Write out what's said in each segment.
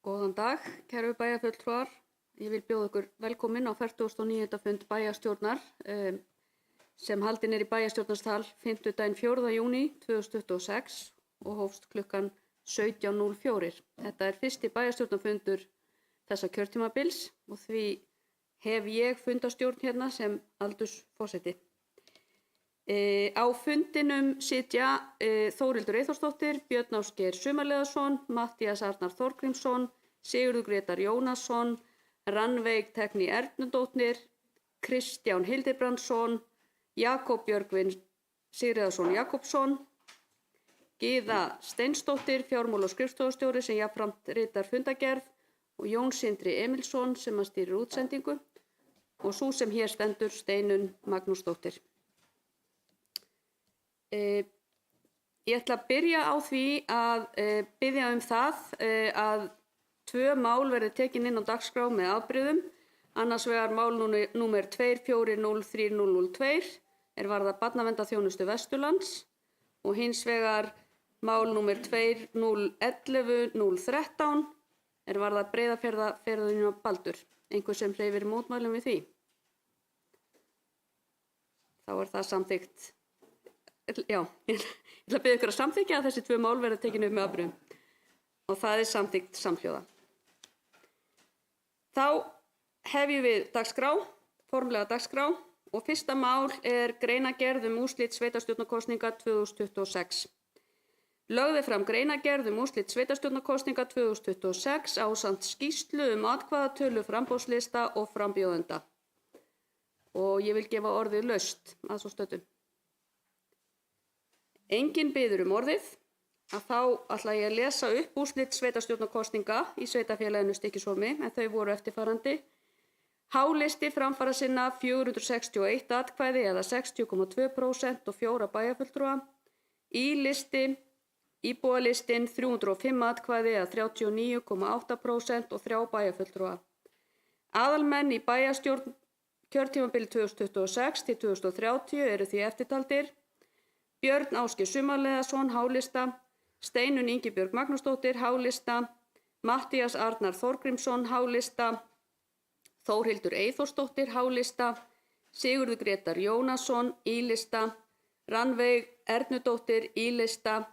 Góðan dag, kæru bæjarfulltrúar. Ég vil bjóða ykkur velkomin á 49. fund bæjarstjórnar sem haldinn í bæjarstjórnarsal 5. 4. júní 2026 og hófst klukkan 17:04. Þetta er fyrsti bæjarstjórnarfundur þessa kjörtímabils og því hef ég fundarstjórn hérna sem aldursforseti. Á fundinum sitja Þórhildur Eyþórsdóttir, Björn Ásgeir Sumarliðason, Matthías Arnar Þorgrímsson, Sigurður Grétar Jónasson, Rannveig Tegný Ernudóttir, Kristján Hildibrandsson, Jakob Björgvin Sigríðarson Jakobsson, Gyða Steinsdóttir, fjármála- og skrifstofustjóri sem jafnframt ritar fundargerð og Jón Sindri Emilsson sem stýrir útsendingu og sú sem hér stendur Steinunn Magnúsdóttir. Ég ætla að byrja á því að biðja það að 2 mál verði tekin inn á dagskrá með afbrigðum. Annars vegar mál númer 240302 varða barnaverndarþjónustu Vesturlands og hins vegar mál númer 2011-013 varða Breiðafjarðarferðina Baldur. Einhver sem hreyfir mótmælum við því? Þá það samþykkt. Já, ég ætla að biðja ykkur að samþykkja að þessi 2 mál verði tekin upp með afbrigðum og það samþykkt samhljóða. Þá hefjum við dagskrá, formlega dagskrá og fyrsta mál greinargerð úrslit sveitarstjórnarkosninga 2026. Lögð fram greinargerð úrslit sveitarstjórnarkosninga 2026 ásamt skýrslu atkvæðatölu framboðslista og frambjóðenda. Og ég vil gefa orðið laust að svo stöddu. Enginn biður orðið, að þá ætla ég að lesa upp úrslit sveitarstjórnarkosninga í sveitarfélaginu Stykkishólmi en þau voru eftirfarandi. H-listi framfara sinna 461 atkvæði eða 60,2% og 4 bæjarfulltrúa. I-listi, íbúalistin 305 atkvæði eða 39,8% og 3 bæjarfulltrúa. Aðalmenn í bæjarstjórn kjörtímabili 2026 til 2030 því eftirtaldir. Björn Ásgeir Sumarliðason, H-lista, Steinunn Ingibjörg Magnúsdóttir, H-lista, Matthías Arnar Þorgrímsson, H-lista, Þórhildur Eyþórsdóttir, H-lista, Sigurður Grétar Jónasson, I-lista, Rannveig Ernudóttir, I-lista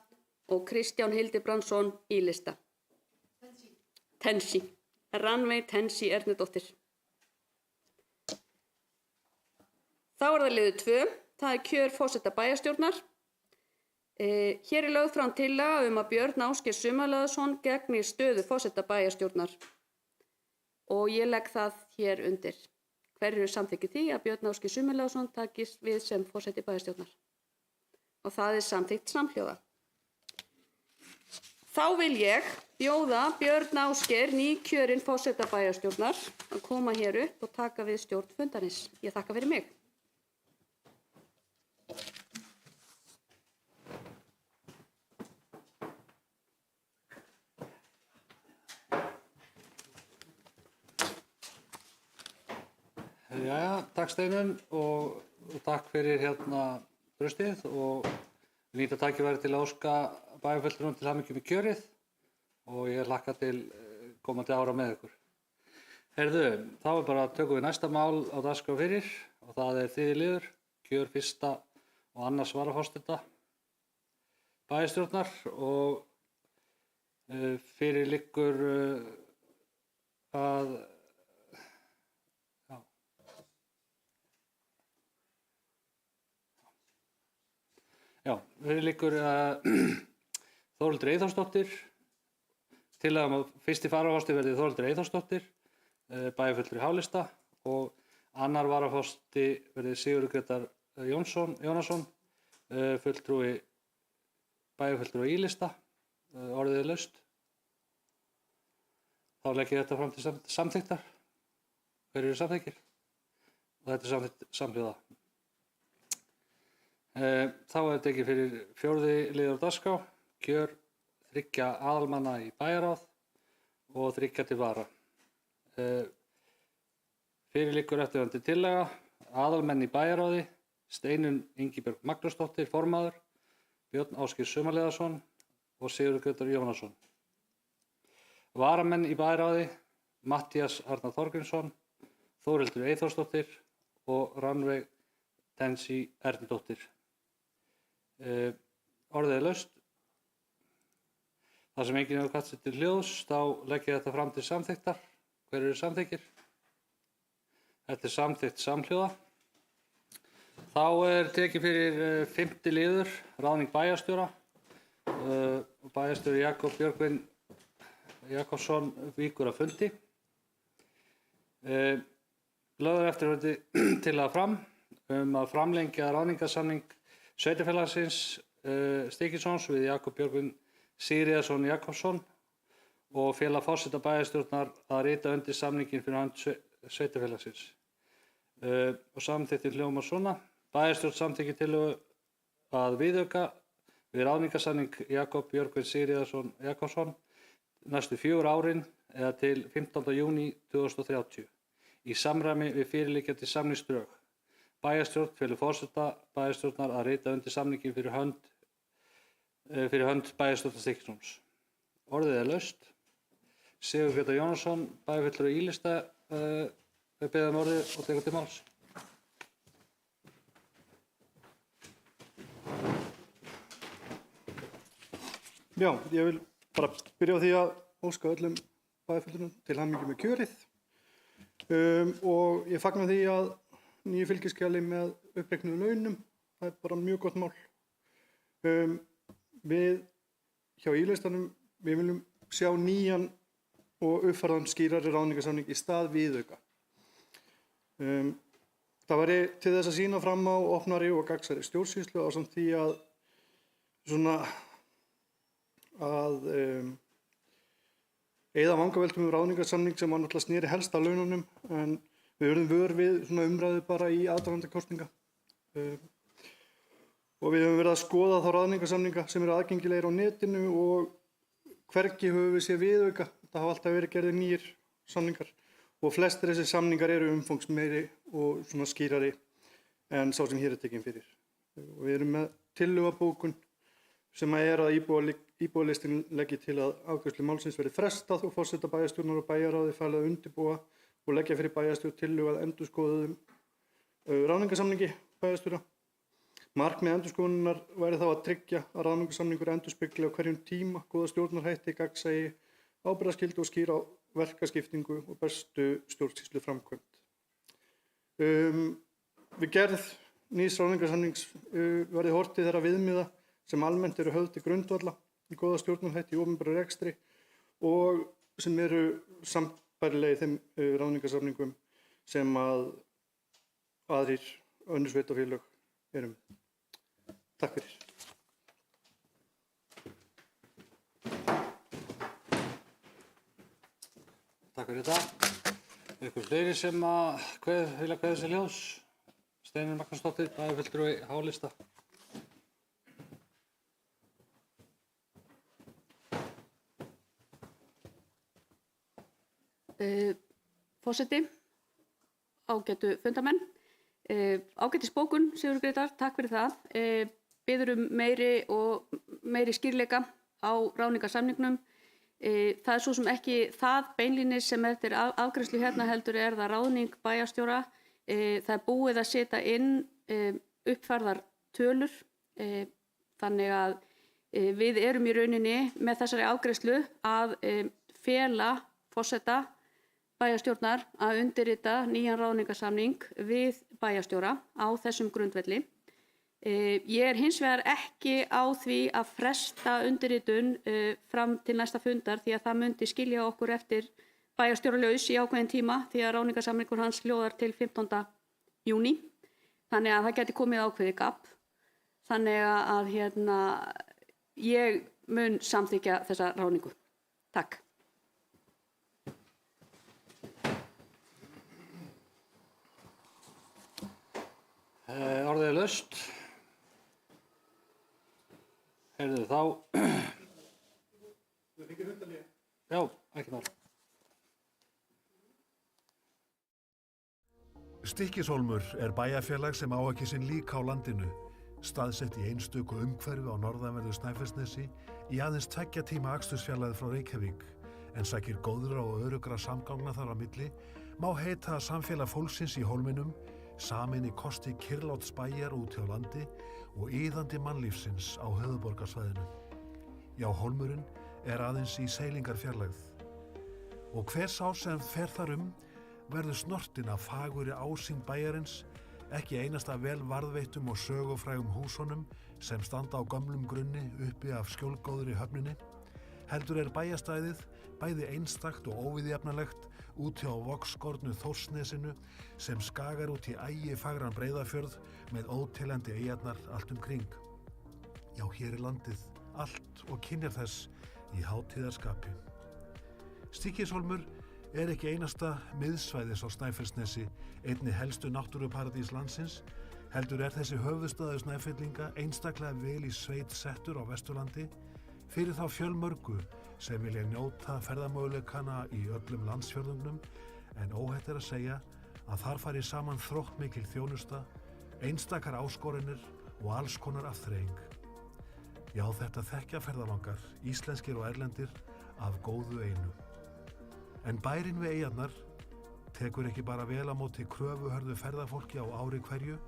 og Kristján Hildibrandsson, I-lista. Tensi. Rannveig Tensi Ernudóttir. Þá það liður 2. Það kjör forseta bæjarstjórnar. Hér lögð fram tillaga að Björn Ásgeir Sumarliðason gegni stöðu forseta bæjarstjórnar og ég legg það hér undir. Hverjir samþykki því að Björn Ásgeir Sumarliðason takist við sem forseti bæjarstjórnar? Og það samþykkt samhljóða. Þá vil ég bjóða Björn Ásgeir nýkjörinn forseta bæjarstjórnar að koma hér upp og taka við stjórn fundarins. Ég þakka fyrir mig. Jæja, takk Steinunn og takk fyrir tröstið og nýta tækifæri til að óska bæjarfulltrúum til hamingju með kjörið og ég hlakka til komandi ára með ykkur. Heyrðu, þá bara tökum við næsta mál á dagskrá fyrir og það 3. liður, kjör 1. og 2. varaforseta bæjarstjórnar og fyrir liggur að fyrir liggur Þórhildur Eyþórsdóttir, tillaga að 1. varaforsti verði Þórhildur Eyþórsdóttir, bæjarfulltrúi H-lista og 2. varaforsti verði Sigurður Grétar Jónasson, bæjarfulltrúi I-lista, orðið laust. Þá legg ég þetta fram til samþykktar. Hverjir eru samþykkir? Og þetta samþykkt samhljóða. Þá tekið fyrir 4. liður á dagskrá, kjör 3 aðalmanna í bæjarráð og 3 til vara. Fyrir liggur eftirfarandi tillaga, aðalmenn í bæjarráði, Steinunn Ingibjörg Magnúsdóttir, formaður, Björn Ásgeir Sumarliðason og Sigurður Grétar Jónasson. Varamenn í bæjarráði: Matthías Arnar Þorgrímsson, Þórhildur Eyþórsdóttir og Rannveig Tensi Ernudóttir. Orðið laust. Þar sem enginn hefur kvatt sér til hljóðs, þá legg ég þetta fram til samþykktar. Hver eru samþykkir? Þetta er samþykkt samhljóða. Þá er tekið fyrir 5. liður, ráðning bæjarstjóra. Bæjarstjóri Jakob Björgvin Jakobsson víkur af fundi. Lögð eftirfarandi tillaga fram að framlengja ráðningarsamning sveitarfélagsins Stykkishólms við Jakob Björgvin Sigríðarson Jakobsson og fela forseta bæjarstjórnar að rita undir samninginn fyrir hönd sveitarfélagsins. Og samþykktin hljómar svona: Bæjarstjórn samþykkir tillögu að viðauka við ráðningarsamning Jakob Björgvin Sigríðarson Jakobsson næstu 4 árin eða til 15. júní 2030 í samræmi við fyrirliggjandi samningsdrög. Bæjarstjórn felur forseta bæjarstjórnar að rita undir samninginn fyrir hönd bæjarstjórnar Stykkishólms. Orðið er laust. Sigurbjörn Jónasson, bæjarfulltrúi Í-lista, beðið um orðið og tekur til máls. Já, ég vil bara byrja á því að óska öllum bæjarfulltrúum til hamingju með kjörið. Og ég fagna því að nýju fylgiskjali með uppreiknuðum launum, það er bara mjög gott mál. Við hjá Í-listanum, við viljum sjá nýjan og uppfærðan skýrari ráðningarsamning í stað viðauka. Það væri til þess að sýna fram á opnari og gagnsærri stjórnsýslu ásamt því að eyða vangaveltum ráðningarsamning sem var náttúrulega sneri helst að laununum, en við urðum vör við umræðu bara í aðdraganda kosninga. Og við höfum verið að skoða þá ráðningarsamninga sem eru aðgengilegir á netinu og hvergi höfum við séð viðauka. Það hafa alltaf verið gerðir nýjir samningar og flestir þessir samningar eru umfangsmeiri og skýrari en sá sem hér er tekinn fyrir. Og við erum með tillögubókun sem er að íbúalistin leggi til að afgreiðslu málsins verði frestað og forseta bæjarstjórnar og bæjarráði falið að undirbúa og leggja fyrir bæjarstjórn tillögu að endurskoðuðum ráðningarsamningi bæjarstjóra. Markmið endurskoðunar væri þá að tryggja að ráðningarsamningur endurspegli á hverjum tíma góða stjórnarhætti, gagnsæi, ábyrgðarskyldu og skýra verkaskiptingu og bestu stjórnsýslu framkvæmd. Við gerð nýs ráðningarsamnings verði horft til þeirra viðmiða sem almennt eru höfð til grundvalla í góða stjórnarhætti í opinberum rekstri og sem eru sambærilegir þeim ráðningarsamningum sem að aðrir önnur sveitarfélög eru með. Takk fyrir. Takk fyrir þetta. Ykkur fleiri sem vilja kveðja sér ljós? Steinunn Magnúsdóttir, bæjarfulltrúi H-lista. Forseti, ágætu fundamenn, ágætis bókun, Sigurður Grétar, takk fyrir það. Biður meiri skýrleika á ráðningarsamningnum. Það er svo sem ekki það beinlínis sem eftir afgreiðslu hérna heldur er það ráðning bæjarstjóra. Það er búið að setja inn uppfærðar tölur, þannig að við erum í rauninni með þessari afgreiðslu að fela forseta bæjarstjórnar að undirrita nýjan ráðningarsamning við bæjarstjóra á þessum grundvelli. Ég er hins vegar ekki á því að fresta undirritun fram til næsta fundar því að það myndi skilja okkur eftir bæjarstjóralaus í ákveðin tíma því að ráðningarsamningur hans hljóðar til 15. júní. Þannig að það geti komið ákveðið gabb. Þannig að ég mun samþykkja þessa ráðningu. Takk. Orðið er laust. Heyrðu þá. Já, ekki mál. Stykkishólmur er bæjarfélag sem á ekki sinn líka á landinu, staðsett í einstöku umhverfi á norðanverðu Snæfellsnesi í aðeins 2 tíma akstursfjarlægð frá Reykjavík, en sækir góðra og örugra samgangna þar á milli, má heita að samfélag fólksins í hólminum sameini kosti kyrrláts bæjar úti á landi og iðandi mannlífsins á höfuðborgarsvæðinu. Já, hólmurinn aðeins í seilingarfjarlægð. Og hver sá sem fer þar verður snortinn af fagurri ásýnd bæjarins, ekki einasta vel varðveittum og sögufrægum húsunum sem standa á gömlum grunni uppi af skjólgóðri höfninni, heldur bæjarstæðið bæði einstakt og óviðjafnalegt úti á vogskornu Þórsnesinu sem skagar út í ægifagran Breiðafjörð með óteljandi eyjarnar allt kring. Já, hér landið, allt og kynjar þess í hátíðarskapi. Stykkishólmur ekki einasta miðsvæðis á Snæfellsnesi, einni helstu náttúruparadís landsins, heldur þessi höfuðstaður Snæfellinga einstaklega vel í sveit settur á Vesturlandi fyrir þá fjölmörgu sem vilja njóta ferðamöguleikana í öllum landsfjörðungnum, en óhætt að segja að þar fari saman þróttmikil þjónusta, einstakar áskoranir og alls konar afþreying. Já, þetta þekkja ferðalangar, íslenskir og erlendir, af góðu einu. En bærinn við eyjarnar tekur ekki bara vel á móti kröfuhörðu ferðafólki á ári hverju,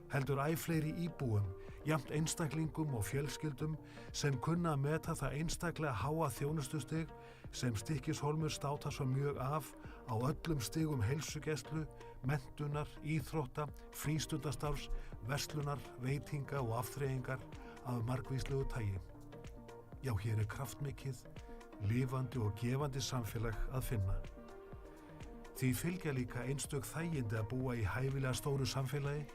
heldur fleiri íbúum, jafnt einstaklingum og fjölskyldum sem kunna að meta það einstaklega háa þjónustustig sem Stykkishólmur státar svo mjög af á öllum stigum heilsugæslu, menntunar, íþrótta, frístundastarfs, verslunar, veitinga og afþreyingar af margvíslegu tagi. Já, hér kraftmikið, lifandi og gefandi samfélag að finna. Því fylgja líka einstök þægindi að búa í hæfilega stóru samfélagi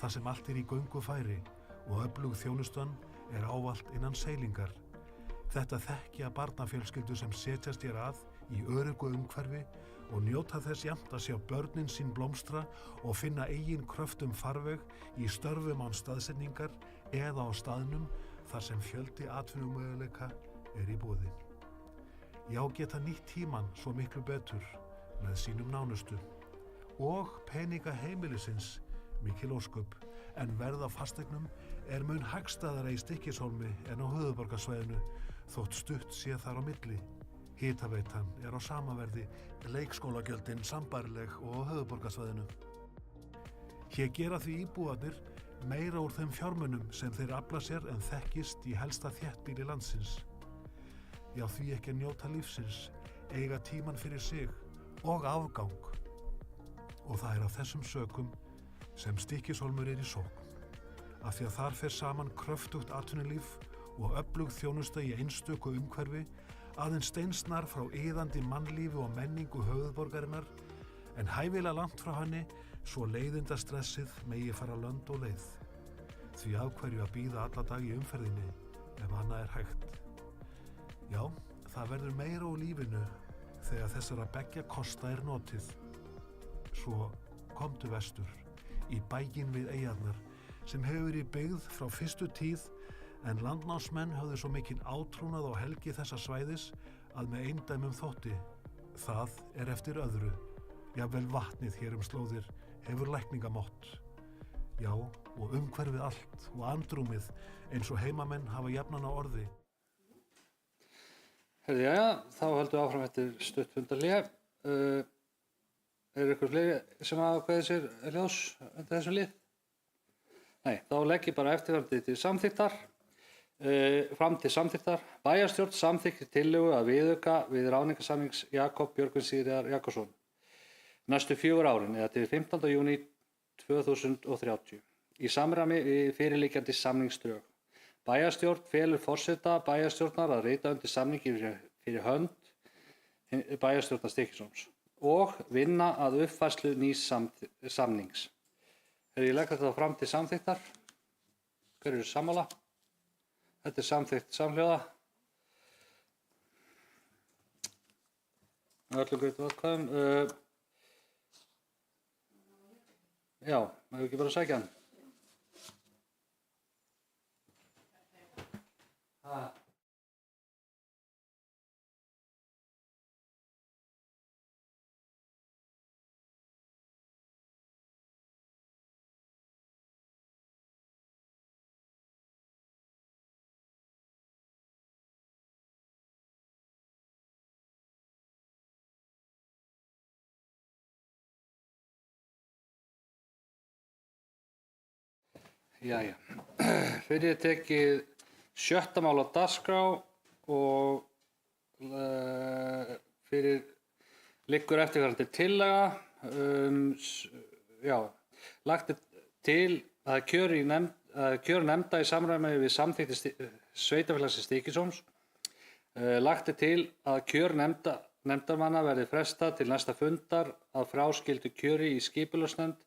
þar sem allt í göngufæri og öflug þjónustan ávallt innan seilingar. Þetta þekkja barnafjölskyldur sem setjast hér að í öruggu umhverfi og njóta þess jafnt að sjá börnin sín blómstra og finna eigin kröftum farveg í störfum án staðsetningar eða á staðnum þar sem fjöldi atvinnumöguleika í boði. Já, geta nýtt tímann svo miklu betur með sínum nánustu. Og peninga heimilisins mikil ósköp, en verð á fasteignum mun hagstæðara í Stykkishólmi en á höfuðborgarsvæðinu, þótt stutt sé þar á milli. Hitaveitan á sama verði, leikskólagjöldin sambærileg og á höfuðborgarsvæðinu. Hér gera því íbúarnir meira úr þeim fjármunum sem þeir afla sér en þekkist í helsta þéttbýli landsins. Já, því ekki að njóta lífsins, eiga tímann fyrir sig og afgang. Og það af þessum sökum sem Stykkishólmur í sókn. Af því að þar fer saman kröftugt atvinnulíf og öflug þjónusta í einstöku umhverfi, aðeins steinsnar frá iðandi mannlífi og menningu höfuðborgarinnar, en hæfilega langt frá henni svo leiðindastressið megi fara lönd og leið. Því af hverju að bíða alla dag í umferðinni ef annað hægt. Já, það verður meira úr lífinu þegar þessara beggja kosta notið. Svo komdu vestur, í bæinn við eyjarnar, sem hefur verið byggð frá fyrstu tíð, en landnámsmenn höfðu svo mikinn átrúnað á helgi þessa svæðis að með eindæmum þótti. Það eftir öðru. Jafnvel vatnið hér slóðir hefur lækningamott. Já, og umhverfið allt og andrúmið eins og heimamenn hafa jafnan á orði. Jæja, þá höldum við áfram eftir stutt fundarhlé. Ykkur fleiri sem hafa kveðið sér ljós undir þessum lið? Nei, þá legg ég bara eftirfarandi til samþykktar. Fram til samþykktar. Bæjarstjórn samþykkir tillögu að viðauka við ráðningarsamnings Jakob Björgvins Sigríðar Jakobsson næstu 4 árin eða til 15. júní 2030 í samræmi við fyrirliggjandi samningsdrög. Bæjarstjórn felur forseta bæjarstjórnar að rita undir samningi fyrir hönd bæjarstjórnar Stykkishólms og vinna að uppfærslu nýs samnings. Ég legg þetta fram til samþykktar. Hver eru sammála? Þetta samþykkt samhljóða. Öllum greiddum atkvæðum. Já, maður ekki bara sækja hann. Jæja, fyrir tekið 7. mál á dagskrá og fyrir liggur eftirfarandi tillaga. Lagt er til að kjör nefnda í samræmi við samþykkt sveitarfélagsins Stykkishólms. Lagt er til að kjör nefndarmanna verði frestað til næsta fundar að fráskildu kjöri í skipulagsnefnd,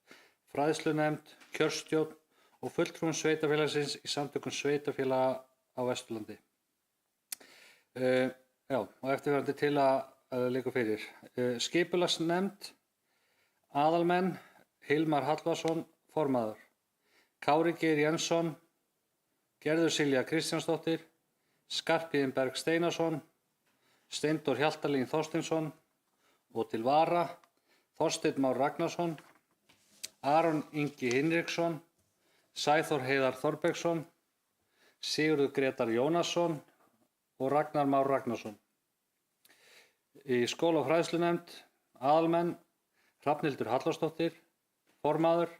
fræðslunefnd, kjörstjórn og fulltrúum sveitarfélagsins í samtökum sveitarfélaga á Vesturlandi. Og eftirfarandi til að liggur fyrir. Skipulagsnefnd, aðalmenn, Hilmar Hallvarsson, formaður, Kári Geir Jensson, Gerður Silja Kristjánsdóttir, Skarphéðinn Berg Steinarsson, Steindór Hjaltalín Þorsteinsson og til vara Þorsteinn Már Ragnarsson, Aron Ingi Hinriksson, Sæþór Heiðar Þorbergsson, Sigurður Grétar Jónasson og Ragnar Már Ragnarsson. Í skóla- og fræðslunefnd, aðalmenn, Hrafnhildur Halldórsdóttir, formaður,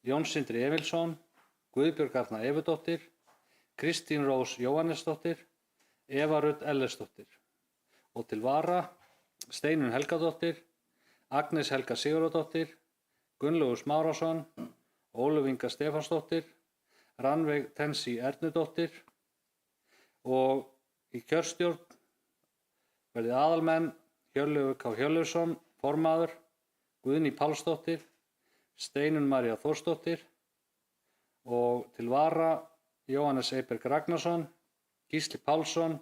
Jón Sindri Emilsson, Guðbjörg Arna Evudóttir, Kristín Rós Jóhannesdóttir, Eva Rut Ellersdóttir og til vara Steinunn Helgadóttir, Agnes Helga Sigurðardóttir, Gunnlaugur Smárásson, Ólöf Inga Stefánsdóttir, Rannveig Tensi Ernudóttir og í kjörstjórn verði aðalmenn Hjörleifur K. Hjörleifsson, formaður, Guðný Pálsdóttir, Steinunn María Þórsdóttir og til vara Jóhannes Eyberg Ragnarsson, Gísli Pálsson,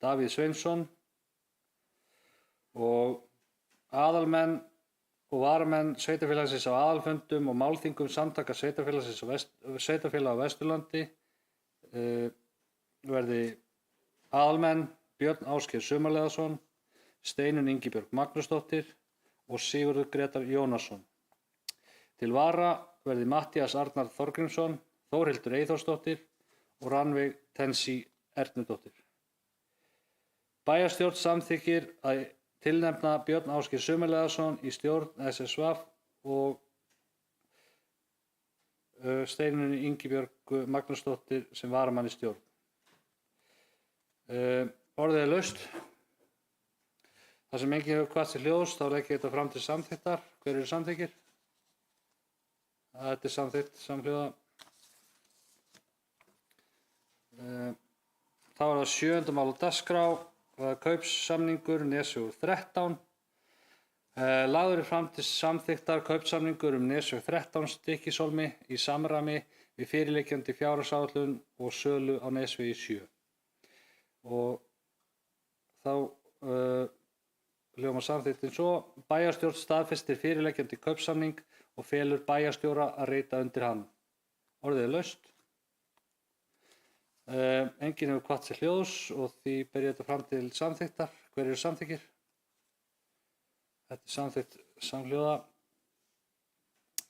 Davíð Sveinsson og aðalmenn og varamenn sveitarfélagsins á aðalfundum og málþingum samtaka sveitarfélaga á Vesturlandi verði aðalmenn Björn Ásgeir Sumarliðason, Steinunn Ingibjörg Magnúsdóttir og Sigurður Grétar Jónasson. Til vara verði Matthías Arnar Þorgrímsson, Þórhildur Eyþórsdóttir og Rannveig Tensi Ernudóttir. Bæjarstjórn samþykkir að tilnefna Björn Ásgeir Sumarliðason í stjórn SSV og Steinunn Ingibjörg Magnúsdóttir sem varamann í stjórn. Orðið laust. Þar sem enginn hefur kvatt sér hljóðs, þá legg ég þetta fram til samþykktar. Hver eru samþykkir? Þetta er samþykkt samhljóða. Þá er það 7. mál á dagskrá, kaupsamningur Nesvegur 13. Lagður er fram til samþykktar kaupsamningur Nesveg 13 Stykkishólmi í samræmi við fyrirliggjandi fjárhagsáætlun og sölu á Nesvegi 7. Og þá hljómar samþykktin svo: bæjarstjórn staðfestir fyrirliggjandi kaupsamning og felur bæjarstjóra að rita undir hann. Orðið er laust. Enginn hefur kvatt sér hljóðs og því ber ég þetta fram til samþykktar. Hver eru samþykkir? Þetta er samþykkt samhljóða.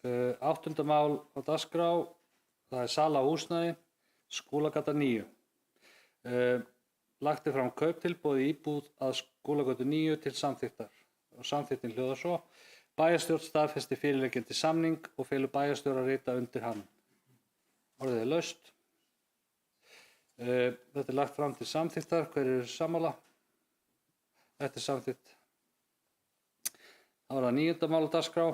8. mál á dagskrá, það er sala á húsnæði, Skúlagata 9. Lagt er fram kauptilboð í íbúð að Skúlagötu 9 til samþykktar og samþykktin hljóðar svo: bæjarstjórn staðfestir fyrirliggjandi samning og felur bæjarstjóra að rita undir hann. Orðið er laust. Þetta er lagt fram til samþykktar. Hver eru sammála? Þetta er samþykkt. Það var það 9. mál á dagskrá,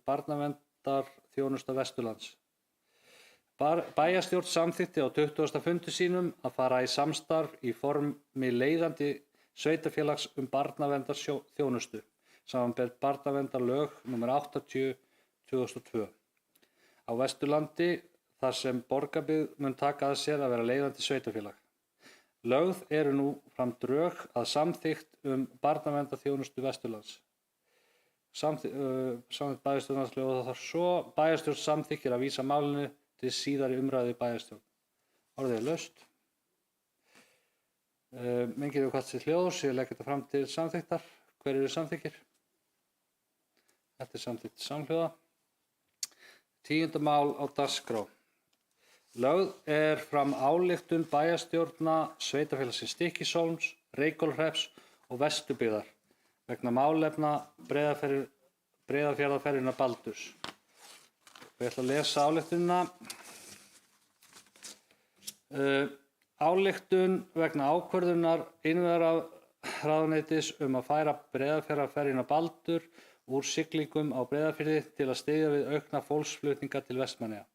barnaverndarþjónusta Vesturlands. Bæjarstjórn samþykkti á 20. fundi sínum að fara í samstarf í formi leiðandi sveitarfélags barnaverndarþjónustu, samanber barnaverndarlög nr. 80/2002 á Vesturlandi, þar sem Borgarbyggð mun taka að sér að vera leiðandi sveitarfélag. Lögð eru nú fram drög að samþykkt barnaverndarþjónustu Vesturlands. Samþykkt bæjarstjórnarins hljóðar þar svo: bæjarstjórn samþykkir að vísa málinu til síðari umræðu í bæjarstjórn. Orðið er laust. Enginn hefur kvatt sér hljóðs, ég legg þetta fram til samþykktar. Hver eru samþykkir? Þetta er samþykkt samhljóða. 10. mál á dagskrá. Lögð er fram ályktun bæjarstjórna sveitarfélagsins Stykkishólms, Reykhólahrepps og Vesturbyggðar vegna málefna Breiðafjarðarferjunnar Baldurs. Ég ætla að lesa ályktunina. Ályktun vegna ákvörðunar innviðaráðuneytis að færa Breiðafjarðarferjuna Baldur úr siglingum á Breiðafirði til að styðja við aukna fólksflutninga til Vestmannaeyja.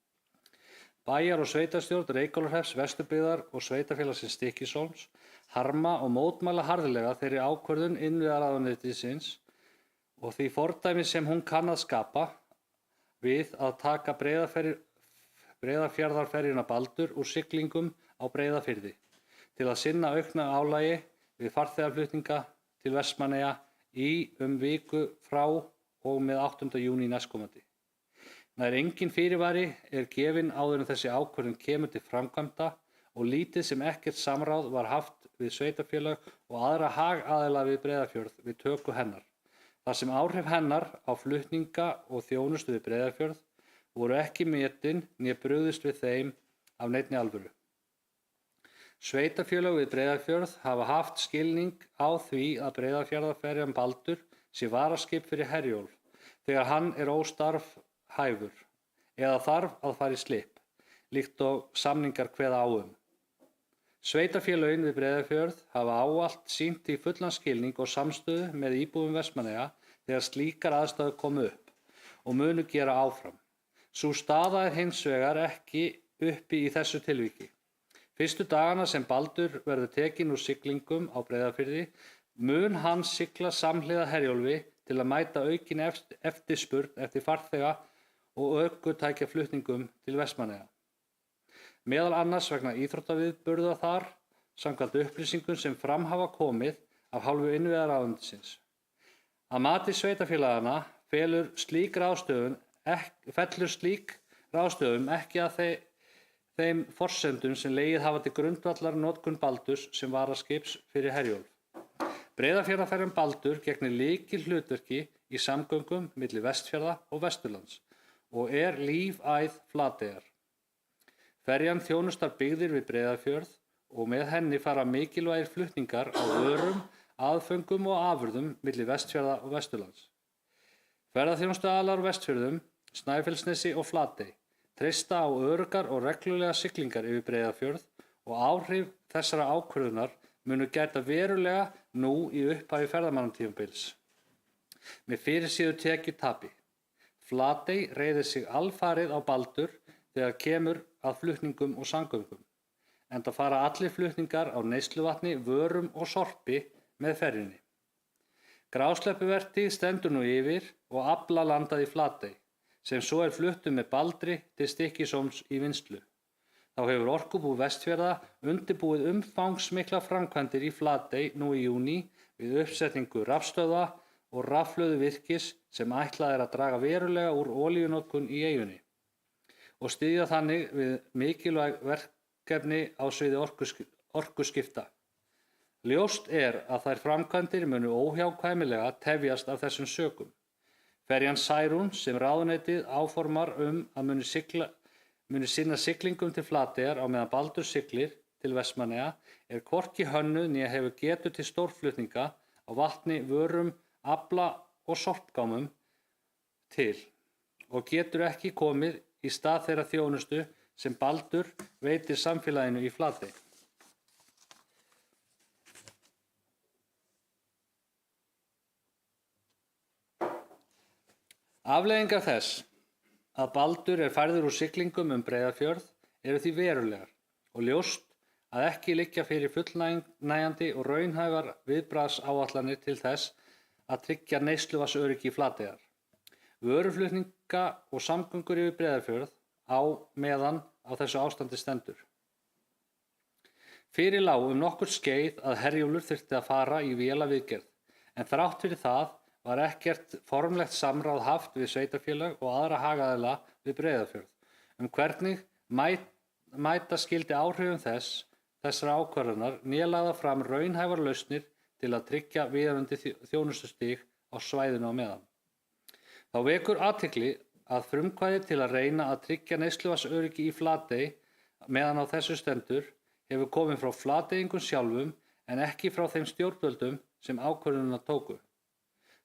Bæjar- og sveitarstjórn Reykhólahrepps, Vesturbyggðar og sveitarfélagsins Stykkishólms harma og mótmæla harðlega þeirri ákvörðun innviðaráðuneytisins og því fordæmi sem hún kann að skapa við að taka Breiðafjarðarferjuna Baldur úr siglingum á Breiðafirði til að sinna aukna álagi við farþegaflutninga til Vestmannaeyja í viku frá og með 8. júní næstkomandi. Nær engin fyrirvari gefinn áður en þessi ákvörðun kemur til framkvæmda og lítið sem ekkert samráð var haft við sveitarfélög og aðra hagaðila við Breiðafjörð við töku hennar, þar sem áhrif hennar á flutninga og þjónustu við Breiðafjörð voru ekki metin né brugðist við þeim af neinni alvöru. Sveitarfélög við Breiðafjörð hafa haft skilning á því að Breiðafjarðarferjan Baldur sé varaskip fyrir Herjólf þegar hann óstarfhæfur eða þarf að fara í slipp, líkt og samningar kveða á Sveitarfélögin við Breiðafjörð hafa ávallt sýnt í fullan skilning og samstöðu með íbúum Vestmannaeyja þegar slíkar aðstæður komu upp og munu gera áfram. Sú staða hins vegar ekki uppi í þessu tilviki. Fyrstu dagana sem Baldur verður tekinn úr siglingum á Breiðafirði mun hann sigla samhliða Herjólfi til að mæta aukin eftirspurn eftir farþega og ökutækjaflutningum til Vestmannaeyja. Meðal annars vegna íþróttaviðburða þar, samkvæmt upplýsingum sem fram hafa komið af hálfu innviðaráðuneytisins. Að mati sveitarfélaganna fellur slík ráðstöfun ekki að þeim forsendum sem legið hafa til grundvallar notkun Baldurs sem varaskips fyrir Herjólf. Breiðafjarðarferjan Baldur gegnir lykilhlutverki í samgöngum milli Vestfjarða og Vesturlands og lífæð Flateyjar. Ferjan þjónustar byggðir við Breiðafjörð og með henni fara mikilvægir flutningar á vörum, aðföngum og afurðum milli Vestfjarða og Vesturlands. Ferðaþjónustuaðilar á Vestfjörðum, Snæfellsnesi og Flatey treysta á öruggar og reglulega siglingar yfir Breiðafjörð og áhrif þessara ákvörðunar munu gæta verulega nú í upphafi ferðamannatímabils. Með fyrirséðu tekjutapi. Flatey reiðir sig alfarið á Baldur þegar kemur að flutningum og samgöngum, enda fara allir flutningar á neysluvatni, vörum og sorpi með ferjunni. Grásleppuvertíð stendur nú yfir og afla landaði í Flatey, sem svo fluttur með Baldri til Stykkishólms í vinnslu. Þá hefur Orkubú Vestfjarða undirbúið umfangsmiklar framkvæmdir í Flatey nú í júní við uppsetningu rafstöðva og rafhlöðuvirkis sem ætlað að draga verulega úr olíunotkun í eyjunni og styðja þannig við mikilvæg verkefni á sviði orkuskipta. Ljóst að þær framkvæmdir munu óhjákvæmilega tefjast af þessum sökum. Ferjan Særún sem ráðuneytið áformar að muni sinna siglingum til Flateyjar á meðan Baldur siglir til Vestmannaeyja hvorki hönnuð né hefur getu til stórflutninga á vatni, vörum, afla og sorpgámum til og getur ekki komið í stað þeirra þjónustu sem Baldur veitir samfélaginu í Flatey. Afleiðingar þess að Baldur færður úr siglingum Breiðafjörð eru því verulegar og ljóst að ekki liggja fyrir fullnægjandi og raunhæfar viðbragðsáætlanir til þess að tryggja neysluvatnsöryggi Flateyjar, vöruflutninga og samgöngur yfir Breiðafjörð á meðan á þessu ástandi stendur. Fyrir lá nokkurt skeið að Herjólfur þyrfti að fara í vélaviðgerð, en þrátt fyrir það var ekkert formlegt samráð haft við sveitarfélög og aðra hagaðila við Breiðafjörð hvernig mæta skyldi áhrifum þessara ákvarðanar né lagðar fram raunhæfar lausnir til að tryggja viðunandi þjónustustig á svæðinu á meðan. Þá vekur athygli að frumkvæði til að reyna að tryggja neysluvatnsöryggi í Flatey meðan á þessu stendur hefur komið frá Flateyingum sjálfum en ekki frá þeim stjórnvöldum sem ákvörðunina tóku.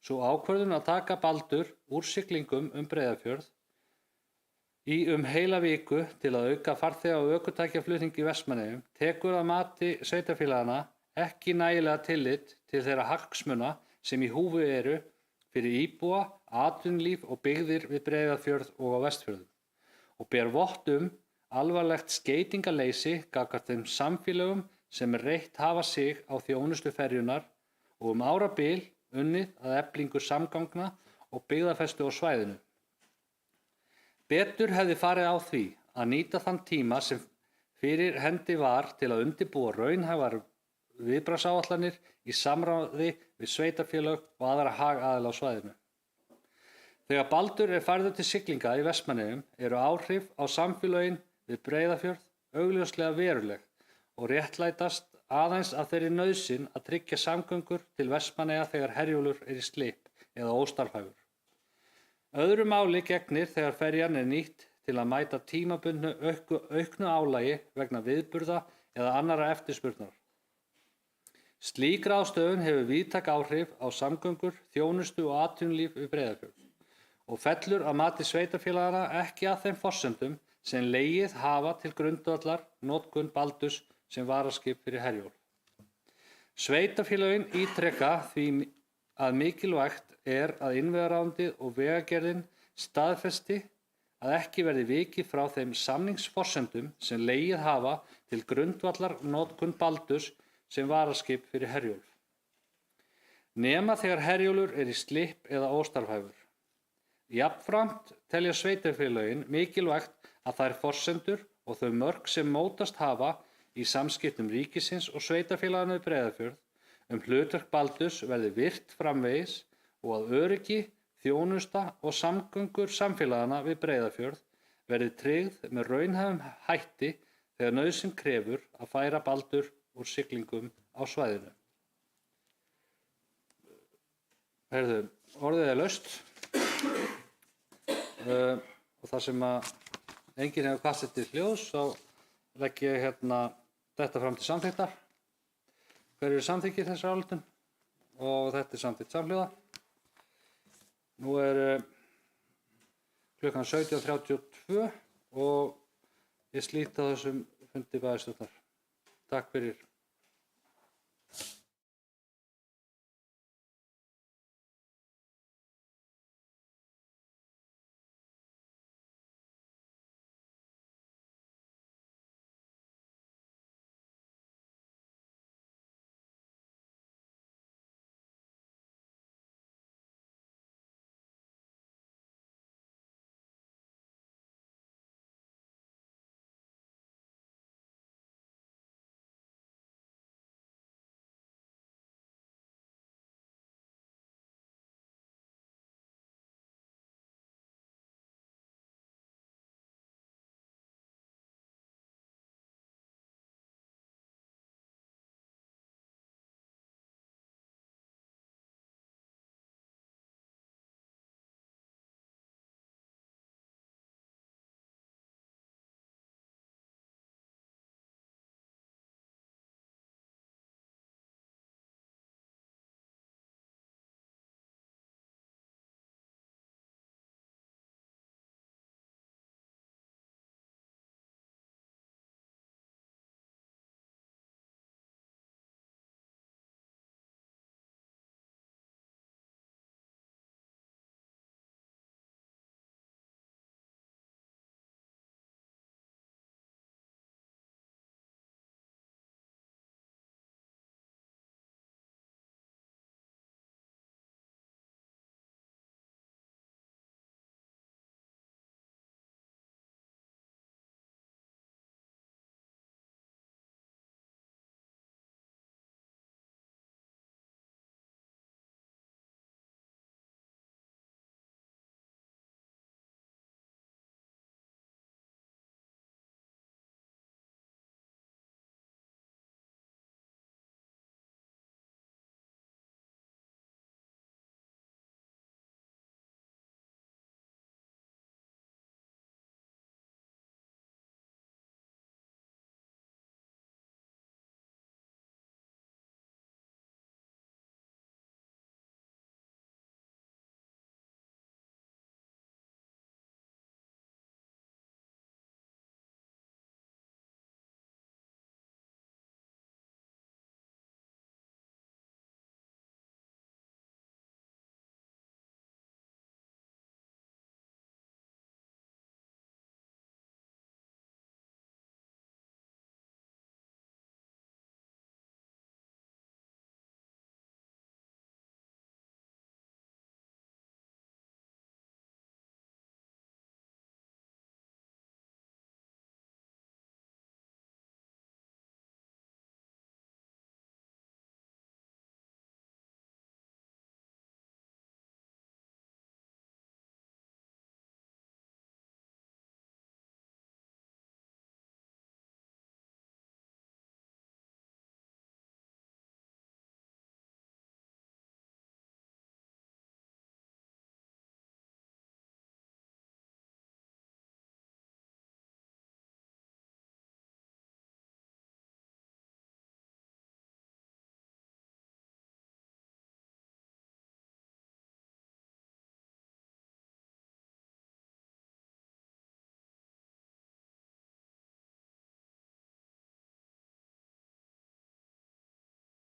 Sú ákvörðun að taka Baldur úr siglingum Breiðafjörð í heila viku til að auka farþega- og ökutækjaflutning í Vestmannaeyjum tekur að mati sveitarfélaganna ekki nægilega tillit til þeirra hagsmuna sem í húfi eru fyrir íbúa, atvinnulíf og byggðir við Breiðafjörð og á Vestfjörðum og ber vott alvarlegt skeytingarleysi gagnvart þeim samfélögum sem reitt hafa sig á þjónustu ferjunnar og árabil unnið að eflingu samgangna og byggðafestu á svæðinu. Betur hefði farið á því að nýta þann tíma sem fyrir hendi var til að undirbúa raunhæfar viðbragðsáætlanir í samráði við sveitarfélög og aðra hagaðila á svæðinu. Þegar Baldur færður til siglinga í Vestmannaeyjum eru áhrif á samfélögin við Breiðafjörð augljóslega veruleg og réttlætast aðeins af þeirri nauðsyn að tryggja samgöngur til Vestmannaeyja þegar Herjólfur í slipp eða óstarfhæfur. Öðru máli gegnir þegar ferjan nýtt til að mæta tímabundnu auknu álagi vegna viðburða eða annarra eftirspurnar. Slík ráðstöfun hefur víðtæk áhrif á samgöngur, þjónustu og atvinnulíf við Breiðafjörð og fellur að mati sveitarfélaganna ekki að þeim forsendum sem legið hafa til grundvallar notkun Baldurs sem varaskip fyrir Herjólf. Sveitarfélögin ítreka því að mikilvægt að innviðaráðuneytið og Vegagerðin staðfesti að ekki verði vikið frá þeim samningsforsendum sem legið hafa til grundvallar notkun Baldurs sem varaskip fyrir Herjólf. Nema þegar Herjólfur í slipp eða óstarfhæfur. Jafnframt telja sveitarfélögin mikilvægt að þær forsendur og þau mörk sem mótast hafa í samskiptum ríkisins og sveitarfélaganna við Breiðafjörð hlutverk Baldurs verði virt framvegis og að öryggi, þjónusta og samgöngur samfélaganna við Breiðafjörð verði tryggð með raunhæfum hætti þegar nauðsyn krefur að færa Baldur úr siglingum á svæðinu. Orðið laust og þar sem að enginn hefur kastað til hljóðs þá legg ég þetta fram til samþykktar. Hver eru samþykkir þessar ályktun? Og þetta samþykkt samhljóða. Nú klukkan 17:32 og ég slít á þessum fundi bæjarstjórnar. Takk fyrir.